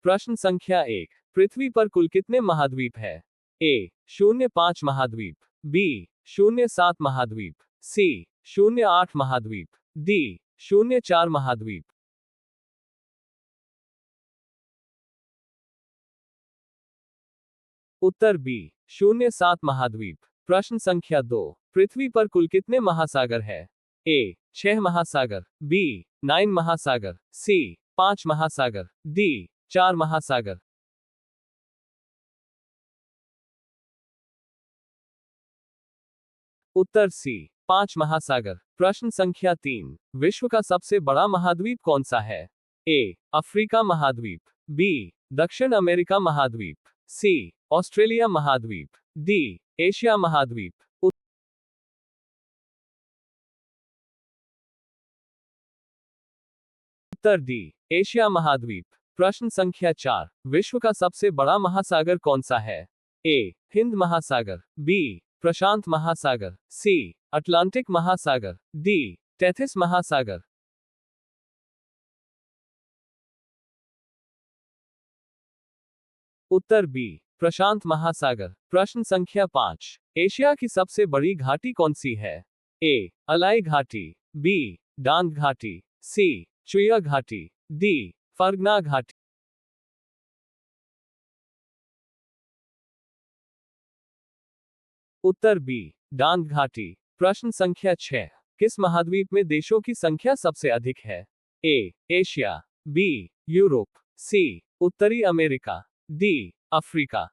प्रश्न संख्या 1, पृथ्वी पर कुल कितने महाद्वीप है? ए 0.5 महाद्वीप, बी 0.7 महाद्वीप, सी 0.8 महाद्वीप, डी 0.4 महाद्वीप। उत्तर बी 0.7 महाद्वीप। प्रश्न संख्या 2, पृथ्वी पर कुल कितने महासागर है? ए 6 महासागर, बी 9 महासागर, सी 5 महासागर, डी 4 महासागर। उत्तर सी 5 महासागर। प्रश्न संख्या 3, विश्व का सबसे बड़ा महाद्वीप कौन सा है? ए अफ्रीका महाद्वीप, बी दक्षिण अमेरिका महाद्वीप, सी ऑस्ट्रेलिया महाद्वीप, डी एशिया महाद्वीप। उत्तर डी एशिया महाद्वीप। प्रश्न संख्या 4, विश्व का सबसे बड़ा महासागर कौन सा है? ए हिंद महासागर, बी प्रशांत महासागर, सी अटलांटिक महासागर, डी टेथिस महासागर। उत्तर बी प्रशांत महासागर। प्रश्न संख्या 5, एशिया की सबसे बड़ी घाटी कौन सी है? ए अलाई घाटी, बी डांग घाटी, सी चुया घाटी, डी फर्गना घाटी। उत्तर बी डांग घाटी। प्रश्न संख्या 6, किस महाद्वीप में देशों की संख्या सबसे अधिक है? ए एशिया, बी यूरोप, सी उत्तरी अमेरिका, डी अफ्रीका।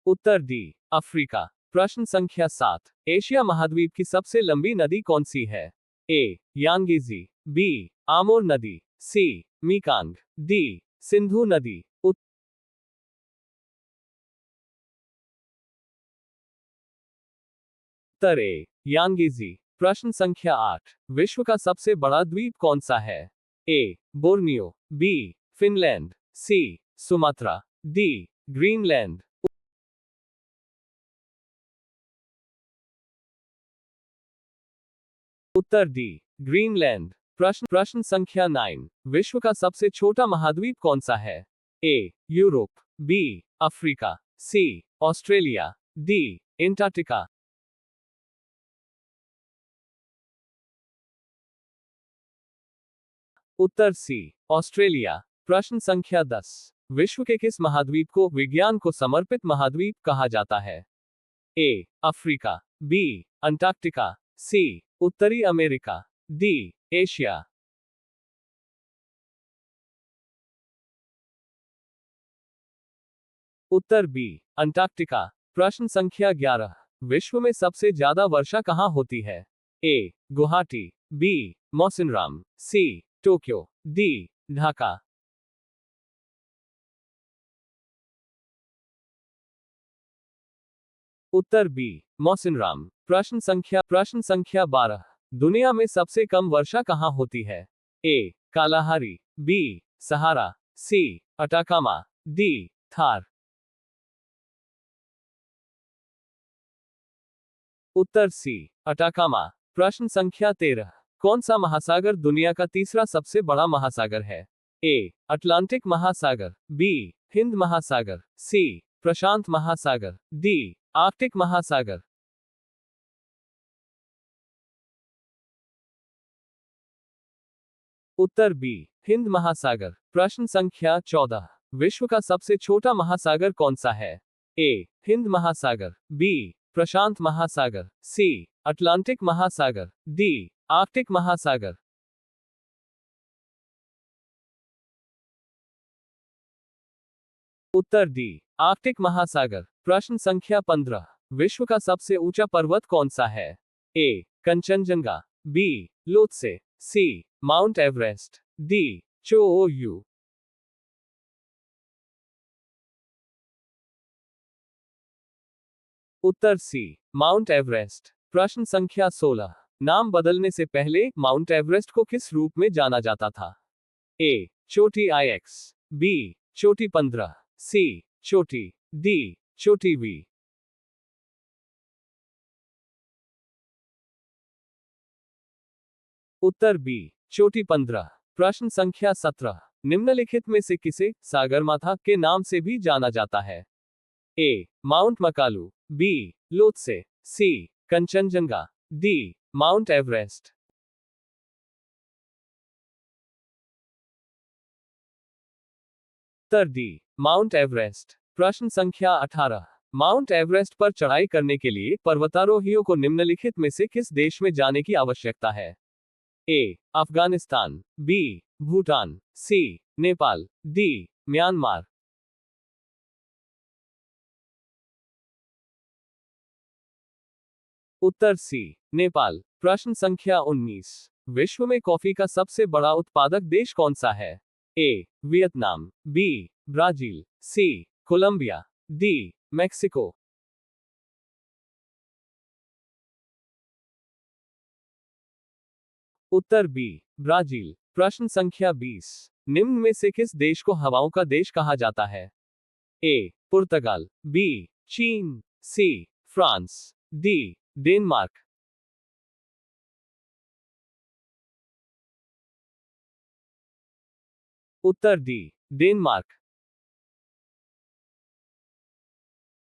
उत्तर डी अफ्रीका। प्रश्न संख्या 7, एशिया महाद्वीप की सबसे लंबी नदी कौन सी है? ए यांगेजी, बी आमोर नदी, सी मीकांग, डी सिंधु नदी। उत्तर ए यांगेजी। प्रश्न संख्या 8, विश्व का सबसे बड़ा द्वीप कौन सा है? ए बोर्नियो, बी फिनलैंड, सी सुमात्रा, डी ग्रीनलैंड। उत्तर डी ग्रीनलैंड। प्रश्न संख्या 9, विश्व का सबसे छोटा महाद्वीप कौन सा है? ए यूरोप, बी अफ्रीका, सी ऑस्ट्रेलिया, डी एंटार्क्टिका। उत्तर सी ऑस्ट्रेलिया। प्रश्न संख्या 10, विश्व के किस महाद्वीप को विज्ञान को समर्पित महाद्वीप कहा जाता है? ए अफ्रीका, बी अंटार्कटिका, सी उत्तरी अमेरिका, डी एशिया। उत्तर बी अंटार्कटिका। प्रश्न संख्या 11, विश्व में सबसे ज्यादा वर्षा कहां होती है? A Guwahati, B Mawsynram, C Tokyo, D Dhaka. उत्तर बी मौसिनराम। प्रश्न संख्या 12, दुनिया में सबसे कम वर्षा कहां होती है? ए कालाहारी, बी सहारा, सी अटाकामा, डी थार। उत्तर सी अटाकामा। प्रश्न संख्या 13, कौन सा महासागर दुनिया का तीसरा सबसे बड़ा महासागर है? ए अटलांटिक महासागर, बी हिंद महासागर, सी प्रशांत महासागर, डी आर्कटिक महासागर। उत्तर बी हिंद महासागर। प्रश्न संख्या 14, विश्व का सबसे छोटा महासागर कौन सा है? ए हिंद महासागर, बी प्रशांत महासागर, सी अटलांटिक महासागर, डी आर्कटिक महासागर। उत्तर डी आर्कटिक महासागर। प्रश्न संख्या 15, विश्व का सबसे ऊंचा पर्वत कौन सा है? ए कंचनजंगा, बी लोत्से, सी माउंट एवरेस्ट, डी चोओयू। उत्तर सी माउंट एवरेस्ट। प्रश्न संख्या 16, नाम बदलने से पहले माउंट एवरेस्ट को किस रूप में जाना जाता था? ए चोटी IX, बी चोटी 15, सी चोटी, डी चोटी वी। उत्तर बी चोटी 15। प्रश्न संख्या 17। निम्नलिखित में से किसे सागरमाथा के नाम से भी जाना जाता है? ए माउंट मकालू, बी लोत्से, सी कंचनजंगा, डी माउंट एवरेस्ट। उत्तर डी माउंट एवरेस्ट। प्रश्न संख्या 18। माउंट एवरेस्ट पर चढ़ाई करने के लिए पर्वतारोहियों को निम्नलिखित में से किस देश में जाने की आवश्यकता है? ए अफगानिस्तान, बी भूटान, सी नेपाल, डी म्यांमार। उत्तर सी नेपाल। प्रश्न संख्या 19। विश्व में कॉफी का सबसे बड़ा उत्पादक देश कौन सा है? ए वियतनाम, बी ब्राजील, सी कोलंबिया, डी मेक्सिको। उत्तर बी ब्राजील। प्रश्न संख्या 20। निम्न में से किस देश को हवाओं का देश कहा जाता है? ए पुर्तगाल, बी चीन, सी फ्रांस, डी डेनमार्क। उत्तर डी डेनमार्क।